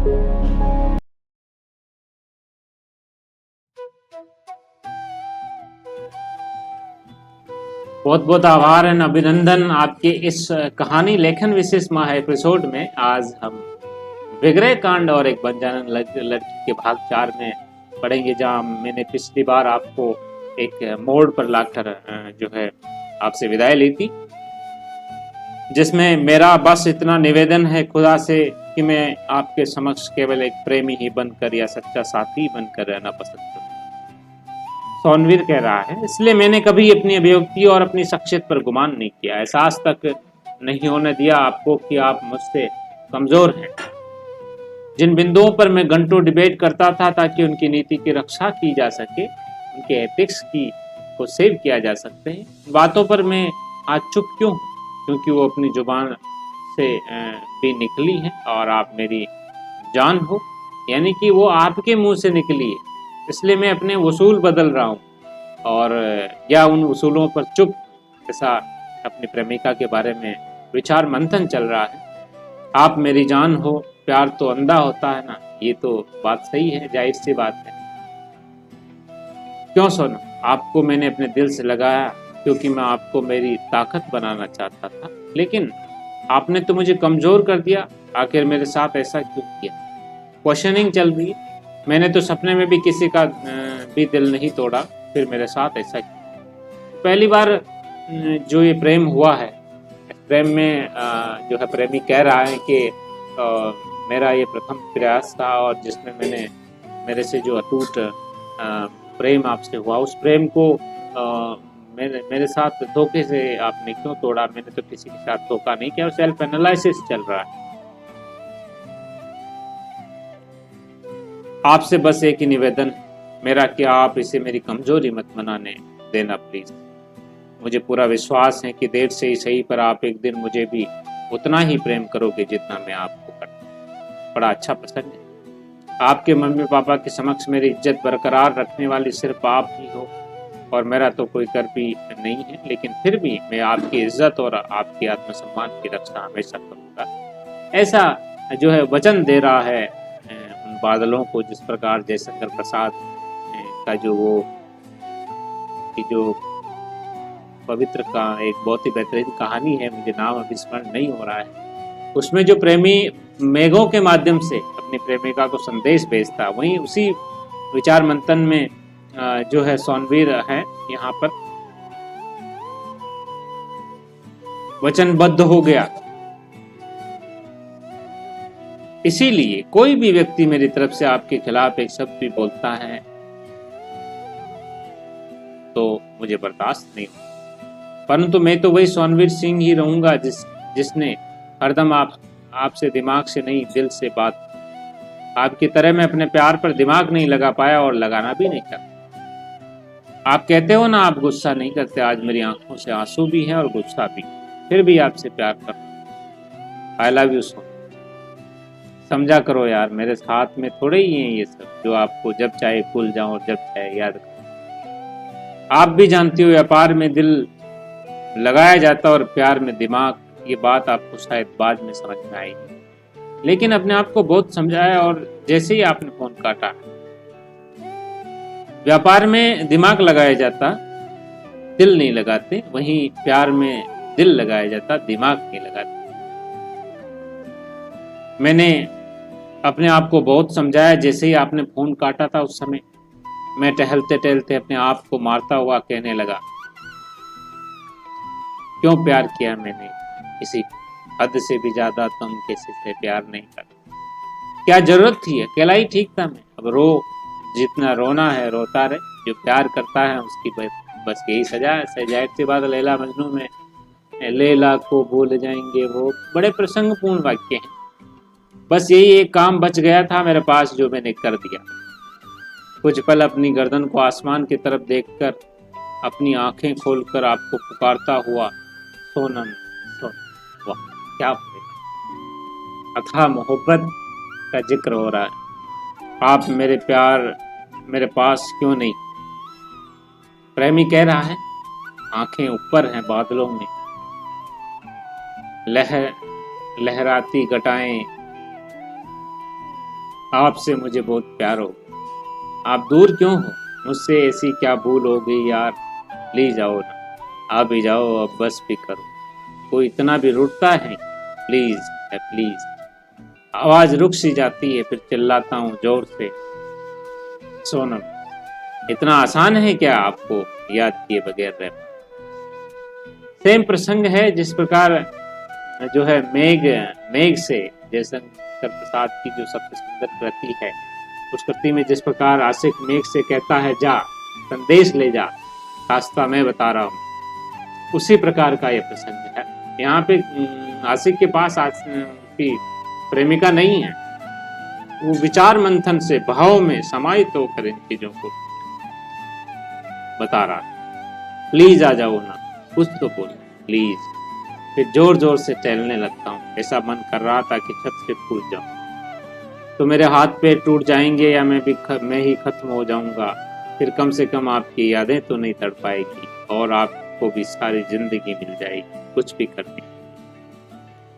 बहुत बहुत आभार एंड अभिनंदन आपके इस कहानी लेखन विशेष माह एपिसोड में। आज हम विग्रह कांड और एक बंजारन लड़की के भाग 4 में पढ़ेंगे, जहां मैंने पिछली बार आपको एक मोड़ पर लाकर जो है आपसे विदाई ली थी, जिसमें मेरा बस इतना निवेदन है खुदा से कि मैं आपके समक्ष केवल एक प्रेमी ही बनकर या सच्चा साथी बनकर रहना पसंद करूं। सोनवीर कह रहा है, इसलिए मैंने कभी अपनी अभिव्यक्ति और अपनी शख्सियत पर गुमान नहीं किया। एहसास तक नहीं होने दिया आपको कि आप मुझसे कमजोर हैं। जिन बिंदुओं पर मैं घंटों डिबेट करता था ताकि उनकी नीति की रक्षा की जा सके, उनके एथिक्स की को सेव किया जा सकते हैं, बातों पर मैं आज चुप क्यों हूँ? क्योंकि वो अपनी जुबान से भी निकली है और आप मेरी जान हो, यानी कि वो आपके मुंह से निकली है। इसलिए मैं अपने उसूल बदल रहा हूँ और या उन उसूलों पर चुप, ऐसा अपनी प्रेमिका के बारे में विचार मंथन चल रहा है। आप मेरी जान हो, प्यार तो अंधा होता है ना, ये तो बात सही है, जाहिर सी बात है। क्यों सोनू, आपको मैंने अपने दिल से लगाया क्योंकि मैं आपको मेरी ताकत बनाना चाहता था, लेकिन आपने तो मुझे कमजोर कर दिया। आखिर मेरे साथ ऐसा क्यों किया? क्वेश्चनिंग चल रही है। मैंने तो सपने में भी किसी का भी दिल नहीं तोड़ा, फिर मेरे साथ ऐसा क्यों? पहली बार जो ये प्रेम हुआ है, प्रेम में जो है प्रेमी कह रहा है कि मेरा ये प्रथम प्रयास था और जिसमें मैंने मेरे से जो अटूट प्रेम आपसे हुआ, उस प्रेम को मेरे साथ धोखे से आपने क्यों तोड़ा? मैंने तो किसी के साथ धोखा नहीं किया। सेल्फ एनालिसिस चल रहा है। आपसे बस एक ही निवेदन मेरा कि आप इसे मेरी कमजोरी मत बनाने देना प्लीज। मुझे पूरा विश्वास है कि देर से ही सही पर आप एक दिन मुझे भी उतना ही प्रेम करोगे जितना मैं आपको करता। बड़ा अच्छा प्रसंग है। आपके मम्मी पापा के समक्ष मेरी इज्जत बरकरार रखने वाली सिर्फ आप ही हो और मेरा तो कोई कर भी नहीं है, लेकिन फिर भी मैं आपकी इज्जत और आपके आत्मसम्मान की रक्षा हमेशा करूंगा। ऐसा जो है वचन दे रहा है उन बादलों को, जिस प्रकार जयशंकर प्रसाद का जो पवित्र का एक बहुत ही बेहतरीन कहानी है, मुझे नाम अभी स्मरण नहीं हो रहा है, उसमें जो प्रेमी मेघों के माध्यम से अपनी प्रेमिका को संदेश भेजता, वहीं उसी विचार मंथन में जो है सोनवीर है यहाँ पर वचनबद्ध हो गया। इसीलिए कोई भी व्यक्ति मेरी तरफ से आपके खिलाफ एक शब्द भी बोलता है तो मुझे बर्दाश्त नहीं होता। परंतु मैं तो वही सोनवीर सिंह ही रहूंगा जिसने हरदम आपसे दिमाग से नहीं दिल से बात। आपकी तरह मैं अपने प्यार पर दिमाग नहीं लगा पाया और लगाना भी नहीं चाहता। आप कहते हो ना आप गुस्सा नहीं करते, आज मेरी आंखों से आंसू भी है और गुस्सा भी, फिर भी आपसे प्यार कर। I love you so. समझा करो यार, मेरे हाथ में थोड़े ही है ये सब जो आपको जब चाहे भूल जाओ और जब चाहे याद करो। आप भी जानती हो व्यापार में दिल लगाया जाता और प्यार में दिमाग। ये बात आपको शायद बाद में समझ में आएगी, लेकिन अपने आप को बहुत समझाया और जैसे ही आपने फोन काटा, व्यापार में दिमाग लगाया जाता, दिल नहीं लगाते, वहीं प्यार में दिल लगाया जाता, दिमाग नहीं लगाते। मैंने अपने आप को बहुत समझाया। जैसे ही आपने फोन काटा था, उस समय मैं टहलते टहलते अपने आप को मारता हुआ कहने लगा, क्यों प्यार किया मैंने किसी हद से भी ज्यादा, तुम किसी से प्यार नहीं करते। क्या जरूरत थी? अकेला ही ठीक था मैं। अब रो, जितना रोना है रोता रहे। जो प्यार करता है उसकी बस यही सजा है। जाहिर सी बात, लैला मजनू में लैला को भूल जाएंगे वो, बड़े प्रसंगपूर्ण वाक्य हैं। बस यही एक काम बच गया था मेरे पास जो मैंने कर दिया। कुछ पल अपनी गर्दन को आसमान की तरफ देखकर, अपनी आंखें खोलकर आपको पुकारता हुआ, सोनम सोनम। वाह क्या अथाह मोहब्बत का जिक्र हो रहा है। आप मेरे पास क्यों नहीं? प्रेमी कह रहा है। आंखें ऊपर हैं बादलों में, लहराती घटाएं आपसे मुझे बहुत प्यार हो, आप दूर क्यों हो, मुझसे ऐसी क्या भूल हो गई यार, प्लीज आओ ना, आ भी जाओ, अब बस भी करो, कोई इतना भी रुकता है, प्लीज है प्लीज। आवाज रुक सी जाती है, फिर चिल्लाता हूँ जोर से, सोनम, इतना आसान है क्या आपको याद किए बगैर रहना। सेम प्रसंग है जिस प्रकार जो है मेघ मेघ से जयशंकर प्रसाद की जो सबसे सुंदर कृति है, उस कृति में जिस प्रकार आशिक मेघ से कहता है जा संदेश ले जा, रास्ता मैं बता रहा हूँ, उसी प्रकार का यह प्रसंग है। यहाँ पे आशिक के पास उसकी प्रेमिका नहीं है, वो विचार मंथन से भाव में समाहित होकर इन चीजों को बता रहा है। प्लीज आ जाओ ना, कुछ तो बोलो प्लीज। फिर जोर जोर से टहलने लगता हूँ, ऐसा मन कर रहा था कि छत से कूद जाऊं, तो मेरे हाथ पैर टूट जाएंगे या मैं ही खत्म हो जाऊंगा। फिर कम से कम आपकी यादें तो नहीं तड़ पाएगी और आपको भी सारी जिंदगी मिल जाएगी कुछ भी करने,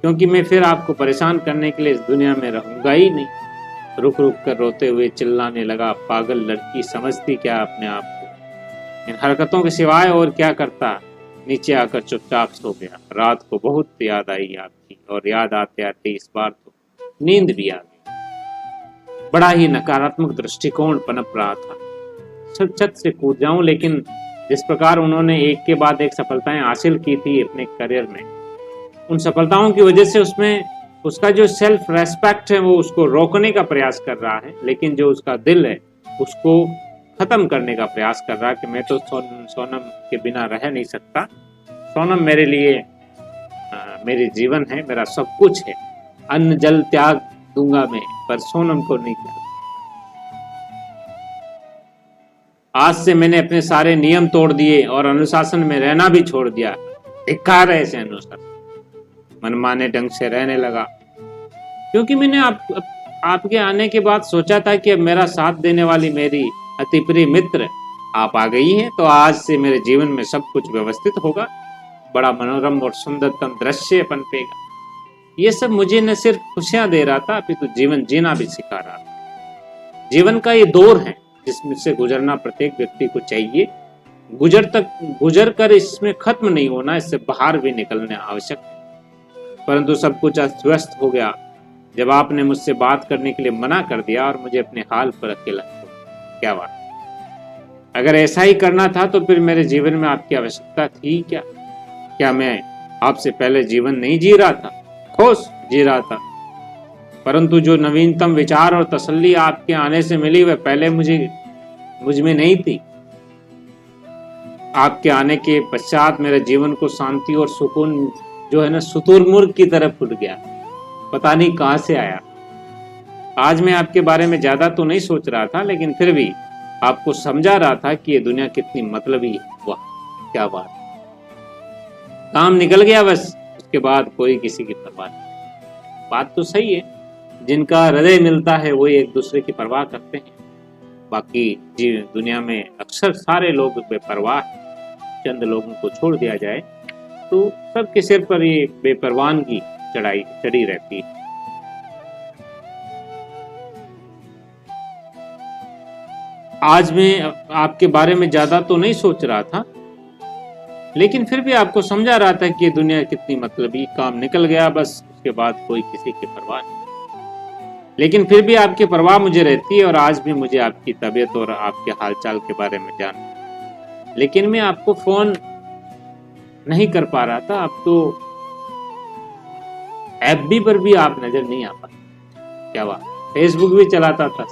क्योंकि मैं फिर आपको परेशान करने के लिए इस दुनिया में रहूंगा ही नहीं। रुक रुक कर रोते हुए चिल्लाने लगा, पागल लड़की, समझती क्या अपने आप को, इन हरकतों के सिवाय और क्या करता। नीचे आकर चुपचाप सो गया। रात को बहुत याद आई आपकी, और याद आते आते इस बार तो नींद भी आ गई। बड़ा ही नकारात्मक दृष्टिकोण पनप रहा था, छत से कूद जाऊं, लेकिन जिस प्रकार उन्होंने एक के बाद एक सफलताएं हासिल की थी अपने करियर में, उन सफलताओं की वजह से उसमें उसका जो सेल्फ रेस्पेक्ट है वो उसको रोकने का प्रयास कर रहा है, लेकिन जो उसका दिल है उसको खत्म करने का प्रयास कर रहा है कि मैं तो सोनम के बिना रह नहीं सकता। सोनम मेरे लिए मेरे जीवन है, मेरा सब कुछ है, अन्न जल त्याग दूंगा मैं, पर सोनम को नहीं त्याग। आज से मैंने अपने सारे नियम तोड़ दिए और अनुशासन में रहना भी छोड़ दिया। धिक्कार है ऐसे अनुशासन, मनमाने ढंग से रहने लगा, क्योंकि मैंने आपके आने के बाद सोचा था कि अब मेरा साथ देने वाली मेरी अति प्रिय मित्र आप आ गई हैं, तो आज से मेरे जीवन में सब कुछ व्यवस्थित होगा, बड़ा मनोरम और सुंदरतम दृश्य पनपेगा। ये सब मुझे न सिर्फ खुशियां दे रहा था, अपितु जीवन जीना भी सिखा रहा था। जीवन का ये दौर है जिसमें से गुजरना प्रत्येक व्यक्ति को चाहिए, गुजर कर इसमें खत्म नहीं होना, इससे बाहर भी निकलना आवश्यक है। परंतु सब कुछ अस्त व्यस्त हो गया जब आपने मुझसे बात करने के लिए मना कर दिया और मुझे अपने हाल पर अकेला छोड़। क्या बात, अगर ऐसा ही करना था तो फिर मेरे जीवन में आपकी आवश्यकता थी क्या? क्या मैं आपसे पहले जीवन नहीं जी रहा था? खुश जी रहा था, परंतु जो नवीनतम विचार और तसल्ली आपके आने से मिली वह पहले मुझ में नहीं थी। आपके आने के पश्चात मेरे जीवन को शांति और सुकून जो है ना शुतुरमुर्ग की तरफ उड़ गया, पता नहीं कहां से आया। आज मैं आपके बारे में ज्यादा तो नहीं सोच रहा था, लेकिन फिर भी आपको समझा रहा था कि ये दुनिया कितनी मतलबी है। वाह क्या बात, काम निकल गया बस, उसके बाद कोई किसी की परवाह नहीं। बात तो सही है, जिनका हृदय मिलता है वही एक दूसरे की परवाह करते हैं, बाकी जी दुनिया में अक्सर सारे लोग बेपरवाह हैं। चंद लोगों को छोड़ दिया जाए तो सबके सिर पर ये बेपरवानगी चढ़ी रहती है। आज मैं आपके बारे में ज्यादा तो नहीं सोच रहा था, लेकिन फिर भी आपको समझा रहा था कि ये दुनिया कितनी मतलबी, काम निकल गया बस, उसके बाद कोई किसी की परवाह नहीं। लेकिन फिर भी आपकी परवाह मुझे रहती है, और आज भी मुझे आपकी तबीयत और आपके हालचाल के बारे में जानना। लेकिन मैं आपको फोन नहीं कर पा रहा था, अब तो एफबी पर भी आप नजर नहीं आ पाए। क्या बात, फेसबुक भी चलाता था।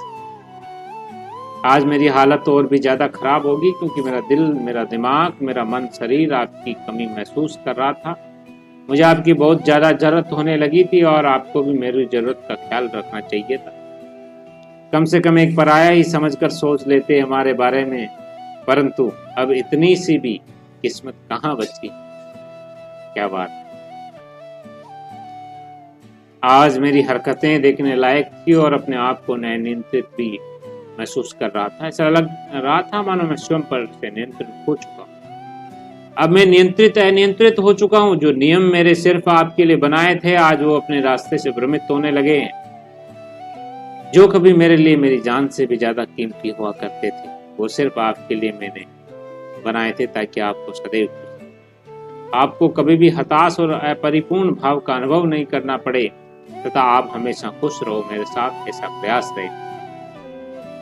आज मेरी हालत और भी ज्यादा खराब होगी, क्योंकि मेरा दिल, मेरा दिमाग, मेरा मन, शरीर आपकी कमी महसूस कर रहा था। मुझे आपकी बहुत ज्यादा जरूरत होने लगी थी, और आपको भी मेरी जरूरत का ख्याल रखना चाहिए था। कम से कम एक पराया ही समझकर सोच लेते हमारे बारे में, परंतु अब इतनी सी भी किस्मत कहाँ बची। क्या बात, आज मेरी हरकतें देखने लायक थी और अपने आप को नियंत्रित भी महसूस कर रहा था। ऐसा लग रहा था मानो मैं स्वयं पर से नियंत्रित हो चुका हूँ। अब मैं अनियंत्रित हो चुका हूँ। जो नियम मेरे सिर्फ आपके लिए बनाए थे, आज वो अपने रास्ते से भ्रमित होने लगे हैं। जो कभी मेरे लिए मेरी जान से भी ज्यादा कीमती हुआ करते थे, वो सिर्फ आपके लिए मैंने बनाए थे ताकि आपको सदैव आपको कभी भी हताश और अपरिपूर्ण भाव का अनुभव नहीं करना पड़े तथा आप हमेशा खुश रहो मेरे साथ, ऐसा प्रयास रहे।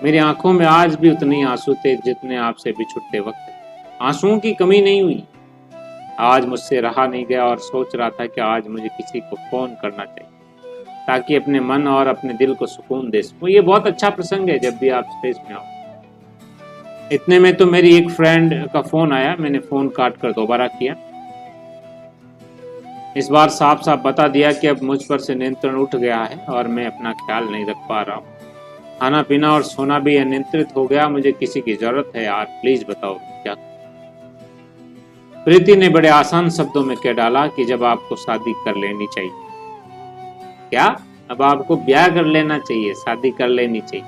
मेरी आंखों में आज भी उतने आंसू थे जितने आपसे बिछुड़ते वक्त। आंसुओं की कमी नहीं हुई। आज मुझसे रहा नहीं गया और सोच रहा था कि आज मुझे किसी को फोन करना चाहिए ताकि अपने मन और अपने दिल को सुकून दे सकूं। ये बहुत अच्छा प्रसंग है जब भी आप स्टेज में आओ। इतने में तो मेरी एक फ्रेंड का फोन आया। मैंने फोन काट कर दोबारा किया। इस बार साफ साफ बता दिया कि अब मुझ पर से नियंत्रण उठ गया है और मैं अपना ख्याल नहीं रख पा रहा हूँ। खाना पीना और सोना भी अनियंत्रित हो गया। मुझे किसी की जरूरत है यार, प्लीज बताओ क्या। प्रीति ने बड़े आसान शब्दों में कह डाला कि जब आपको शादी कर लेनी चाहिए। क्या? अब आपको ब्याह कर लेना चाहिए, शादी कर लेनी चाहिए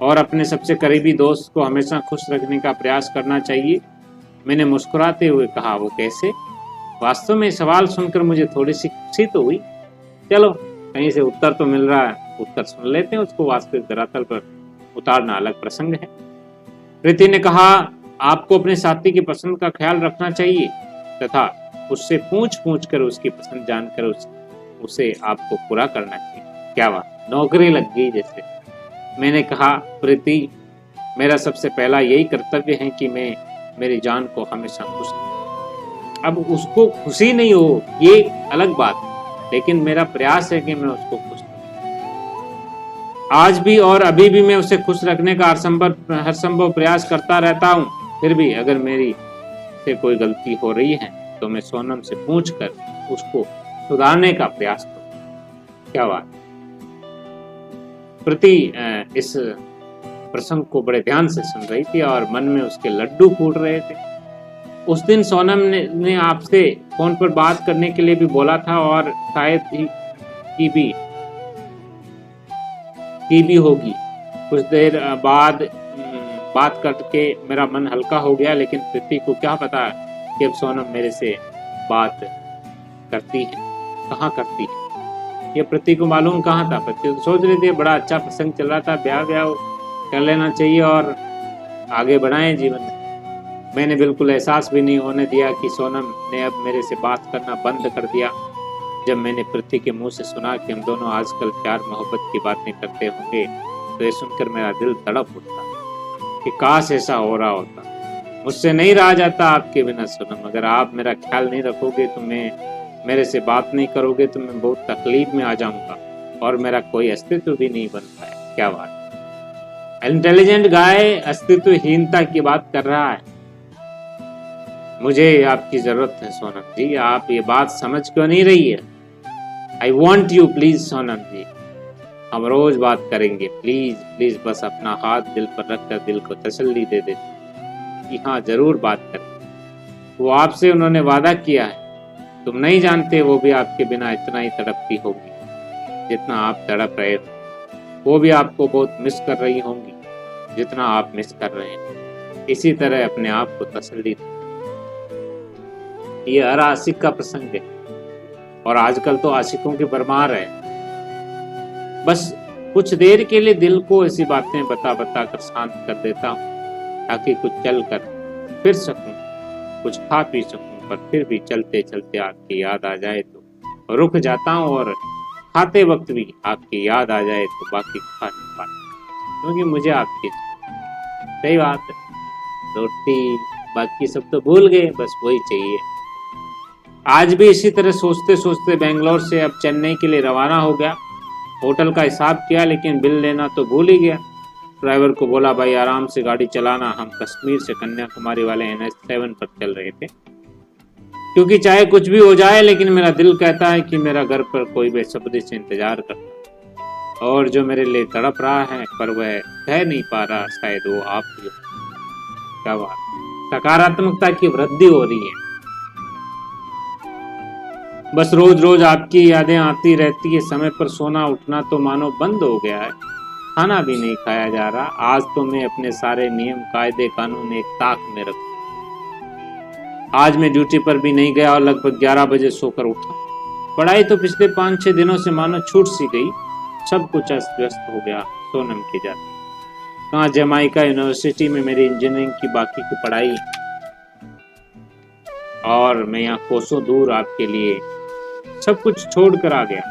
और अपने सबसे करीबी दोस्त को हमेशा खुश रखने का प्रयास करना चाहिए। मैंने मुस्कुराते हुए कहा, वो कैसे? वास्तव में सवाल सुनकर मुझे थोड़ी सी खुशी तो हुई। चलो कहीं से उत्तर तो मिल रहा है, उत्तर सुन लेते हैं, उसको वास्तविक धरातल पर उतारना अलग प्रसंग है। प्रीति ने कहा, आपको अपने साथी की पसंद का ख्याल रखना चाहिए तथा उससे पूछ पूछ कर उसकी पसंद जानकर उसे आपको पूरा करना चाहिए। क्या बात, नौकरी लग गई जैसे। मैंने कहा, प्रीति, मेरा सबसे पहला यही कर्तव्य है कि मैं मेरी जान को हमेशा खुश रखूं। अब उसको खुशी नहीं हो ये अलग बात है, लेकिन मेरा प्रयास है कि मैं उसको खुश रखूं। आज भी और अभी भी मैं उसे खुश रखने का हर संभव प्रयास करता रहता हूँ। फिर भी अगर मेरी से कोई गलती हो रही है तो मैं सोनम से पूछकर उसको सुधारने का प्रयास करूं। क्या बात। प्रीति इस प्रसंग को बड़े ध्यान से सुन रही थी और मन में उसके लड्डू फूट रहे थे। उस दिन सोनम ने आपसे फोन पर बात करने के लिए भी बोला था और शायद ही की भी होगी। कुछ देर बाद बात करके मेरा मन हल्का हो गया, लेकिन प्रीति को क्या पता कि अब सोनम मेरे से बात करती है, कहाँ करती है। ये प्रीति को मालूम कहाँ था। प्रीति तो सोच रही थी बड़ा अच्छा प्रसंग चल रहा था, ब्याह कर लेना चाहिए और आगे बढ़ाएं जीवन में। मैंने बिल्कुल एहसास भी नहीं होने दिया कि सोनम ने अब मेरे से बात करना बंद कर दिया। जब मैंने प्रीति के मुंह से सुना कि हम दोनों आजकल प्यार मोहब्बत की बातें करते होंगे तो ये सुनकर मेरा दिल तड़प उठता कि काश ऐसा हो रहा होता। मुझसे नहीं रहा जाता आपके बिना सोनम। अगर आप मेरा ख्याल नहीं रखोगे तो मेरे से बात नहीं करोगे तो मैं बहुत तकलीफ में आ जाऊंगा और मेरा कोई अस्तित्व भी नहीं बन पाया। क्या बात। इंटेलिजेंट गाय अस्तित्वहीनता की बात कर रहा है। मुझे आपकी जरूरत है सोनम जी, आप ये बात समझ क्यों नहीं रही है। I want you please Sonam ji, हम रोज बात करेंगे प्लीज प्लीज। बस अपना हाथ दिल पर रखकर दिल को तसल्ली दे दे कि हाँ जरूर बात करें। वो आपसे उन्होंने वादा किया है। तुम नहीं जानते वो भी आपके बिना इतना ही तड़पती होगी जितना आप तड़प रहे हो। वो भी आपको बहुत मिस कर रही होंगी जितना आप मिस कर रहे हैं। इसी तरह अपने आप को तसल्ली दे। ये हर आशिक का प्रसंग है और आजकल तो आशिकों की भरमार है। बस कुछ देर के लिए दिल को ऐसी बातें बता कर शांत कर देता हूँ ताकि कुछ चल कर फिर सकूं, कुछ खा पी सकूं। पर फिर भी चलते चलते आपकी याद आ जाए तो रुक जाता हूँ और खाते वक्त भी आपकी याद आ जाए तो बाकी खा नहीं पाता, क्योंकि मुझे आपकी सही बात है। रोटी बाकी सब तो भूल गए, बस वही चाहिए। आज भी इसी तरह सोचते सोचते बेंगलोर से अब चेन्नई के लिए रवाना हो गया। होटल का हिसाब किया लेकिन बिल लेना तो भूल ही गया। ड्राइवर को बोला, भाई आराम से गाड़ी चलाना, हम कश्मीर से कन्याकुमारी वाले NH7 पर चल रहे थे। क्योंकि चाहे कुछ भी हो जाए लेकिन मेरा दिल कहता है कि मेरा घर पर कोई बेसब्री से इंतजार करता और जो मेरे लिए तड़प रहा है पर वह कह नहीं पा रहा, शायद वो आप ही हो। क्या बात। सकारात्मकता की वृद्धि हो रही है। बस रोज रोज आपकी यादें आती रहती है। समय पर सोना उठना तो मानो बंद हो गया है। खाना भी नहीं खाया जा रहा। आज तो मैं अपने सारे नियम कायदे कानून एक ताक में रखूं। आज मैं ड्यूटी पर भी नहीं गया और लगभग 11 बजे सोकर उठा। पढ़ाई तो पिछले 5-6 दिनों से मानो छूट सी गई। सब कुछ अस्त व्यस्त हो गया सोनम के जाते। कहाँ जमाइका यूनिवर्सिटी में मेरी इंजीनियरिंग की बाकी की पढ़ाई, और मैं यहाँ कोसों दूर आपके लिए सब कुछ छोड़ कर आ गया।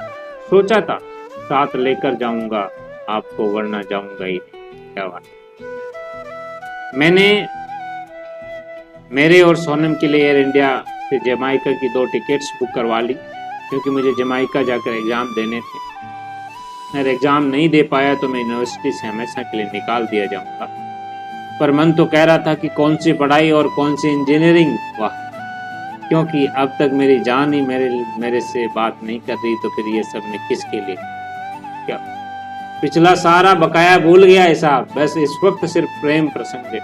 सोचा था साथ लेकर जाऊंगा आपको, वरना जाऊंगा ही नहीं। क्या बात। मैंने मेरे और सोनम के लिए एयर इंडिया से जमाइका की 2 टिकट्स बुक करवा ली, क्योंकि मुझे जमाइका जाकर एग्ज़ाम देने थे। अगर एग्ज़ाम नहीं दे पाया तो मैं यूनिवर्सिटी से हमेशा के लिए निकाल दिया जाऊंगा। पर मन तो कह रहा था कि कौन सी पढ़ाई और कौन सी इंजीनियरिंग, वाह, क्योंकि अब तक मेरी जान ही मेरे से बात नहीं कर रही, तो फिर ये सब मैं किसके लिए क्या। पिछला सारा बकाया भूल गया है साहब, बस इस वक्त सिर्फ प्रेम प्रसंग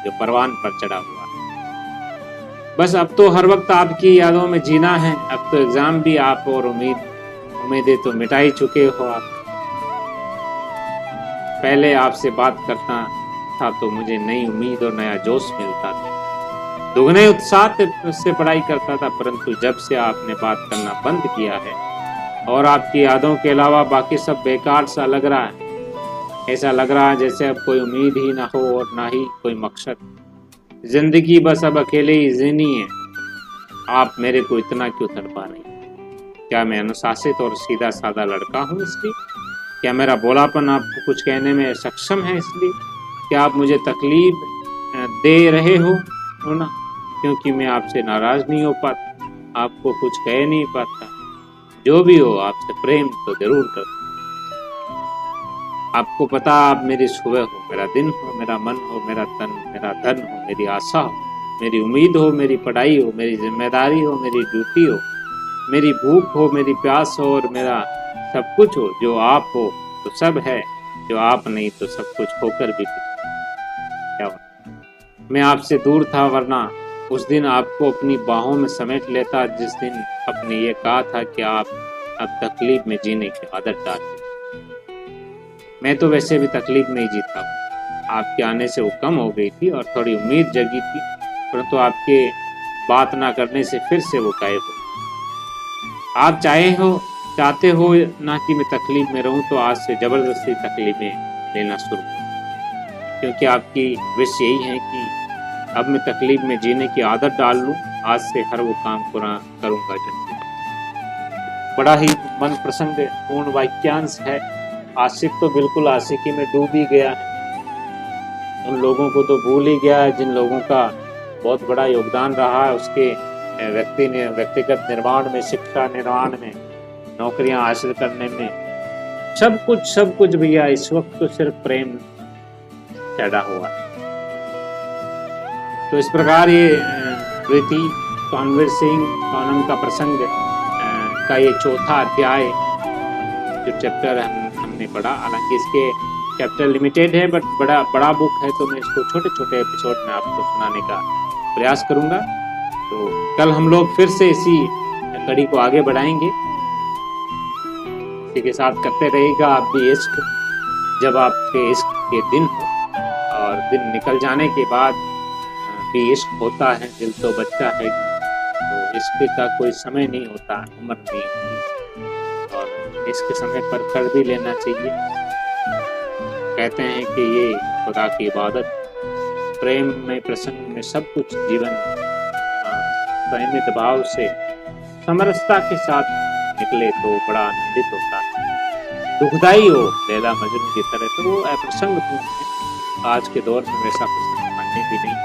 जो परवान पर चढ़ा हुआ है। बस अब तो हर वक्त आपकी यादों में जीना है। अब तो एग्जाम भी आप, और उम्मीदें तो मिटा ही चुके हो आप। पहले आपसे बात करता था तो मुझे नई उम्मीद और नया जोश मिलता था, दुगने उत्साह से पढ़ाई करता था। परंतु जब से आपने बात करना बंद किया है और आपकी यादों के अलावा बाकी सब बेकार सा लग रहा है, ऐसा लग रहा है जैसे अब कोई उम्मीद ही ना हो और ना ही कोई मकसद। जिंदगी बस अब अकेले ही जीनी है। आप मेरे को इतना क्यों तड़पा रही? क्या मैं अनुशासित और सीधा साधा लड़का हूँ इसलिए? क्या मेरा बोलापन आपको कुछ कहने में सक्षम है इसलिए? क्या आप मुझे तकलीफ दे रहे हो ना, क्योंकि मैं आपसे नाराज नहीं हो पाता, आपको कुछ कह नहीं पाता? जो भी हो, आपसे प्रेम तो जरूर करता। आपको पता, आप मेरी सुबह हो, मेरा दिन हो, मेरा मन हो, मेरा तन, मेरा धन हो, मेरी आशा हो, मेरी उम्मीद हो, मेरी पढ़ाई हो, मेरी जिम्मेदारी हो, मेरी ड्यूटी हो, मेरी भूख हो, मेरी प्यास हो, और मेरा सब कुछ हो। जो आप हो तो सब है, जो आप नहीं तो सब कुछ होकर भी कुछ। क्या मैं आपसे दूर था, वरना उस दिन आपको अपनी बाहों में समेट लेता जिस दिन आपने ये कहा था कि आप अब तकलीफ में जीने की आदत डालते। मैं तो वैसे भी तकलीफ में ही जीता हूँ। आपके आने से वो कम हो गई थी और थोड़ी उम्मीद जगी थी, परंतु आपके बात ना करने से फिर से वो गायब हो। आप चाहते हो ना कि मैं तकलीफ में रहूं, तो आज से जबरदस्ती तकलीफें लेना शुरू करूं, क्योंकि आपकी विश यही है कि अब मैं तकलीफ में जीने की आदत डाल लूं। आज से हर वो काम पूरा करूंगा जल्दी। बड़ा ही मन प्रसंग पूर्ण वाक्यांश है। आशिक तो बिल्कुल आशिकी में डूब ही गया है। उन लोगों को तो भूल ही गया है जिन लोगों का बहुत बड़ा योगदान रहा है उसके व्यक्तिगत निर्माण में, शिक्षा निर्माण में, नौकरियां हासिल करने में, सब कुछ भैया इस वक्त तो सिर्फ प्रेम चढ़ा हुआ है। तो इस प्रकार ये प्रीति कानवीर सिंह सोनम का प्रसंग का ये चौथा अध्याय जो चैप्टर हमने पढ़ा। हालांकि इसके चैप्टर लिमिटेड है, बट बड़ा बुक है, तो मैं इसको छोटे छोटे एपिसोड में आपको सुनाने का प्रयास करूंगा। तो कल हम लोग फिर से इसी कड़ी को आगे बढ़ाएंगे। इसी के साथ करते रहेगा आप भी इश्क। जब आपके इश्क के दिन हो और दिन निकल जाने के बाद भी इश्क होता है, दिल तो बच्चा है, तो इश्क का कोई समय नहीं होता, उम्र नहीं होती, और इसके समय पर कर भी लेना चाहिए। कहते हैं कि ये खुदा की इबादत, प्रेम में, प्रसंग में सब कुछ जीवन संयमित भाव से समरसता के साथ निकले तो बड़ा आनंदित होता है। दुखदाई हो लैला मजनू की तरह तो वो अप्रसंग पूर्ण है। आज के दौर में वैसा प्रसंग मानने भी नहीं।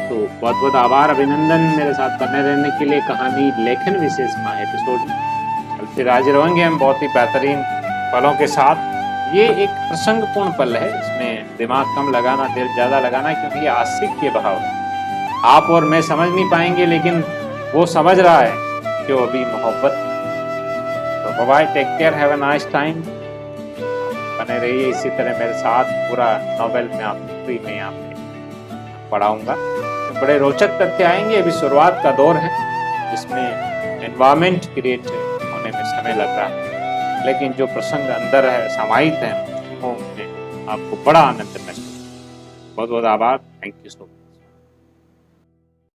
तो बहुत बहुत आभार, अभिनंदन मेरे साथ बने रहने के लिए। कहानी लेखन विशेष माह एपिसोड में कल फिर हाजिर होंगे हम बहुत ही बेहतरीन पलों के साथ। ये एक प्रसंगपूर्ण पल है, इसमें दिमाग कम लगाना, दिल ज़्यादा लगाना, क्योंकि ये आशिक के भाव है। आप और मैं समझ नहीं पाएंगे, लेकिन वो समझ रहा है जो अभी मोहब्बत। तो bye, take care, have a nice time. बने रहिए इसी तरह मेरे साथ। पूरा नॉवेल में आपको फ्री में यहाँ पे पढ़ाऊँगा। तो बड़े रोचक तथ्य आएंगे। अभी शुरुआत का दौर है जिसमें एनवायरमेंट क्रिएट होने में समय लग रहा है, लेकिन जो प्रसंग अंदर है, समाहित है, उसमें आपको बड़ा आनंद महसूस। बहुत बहुत आभार। Thank you so much.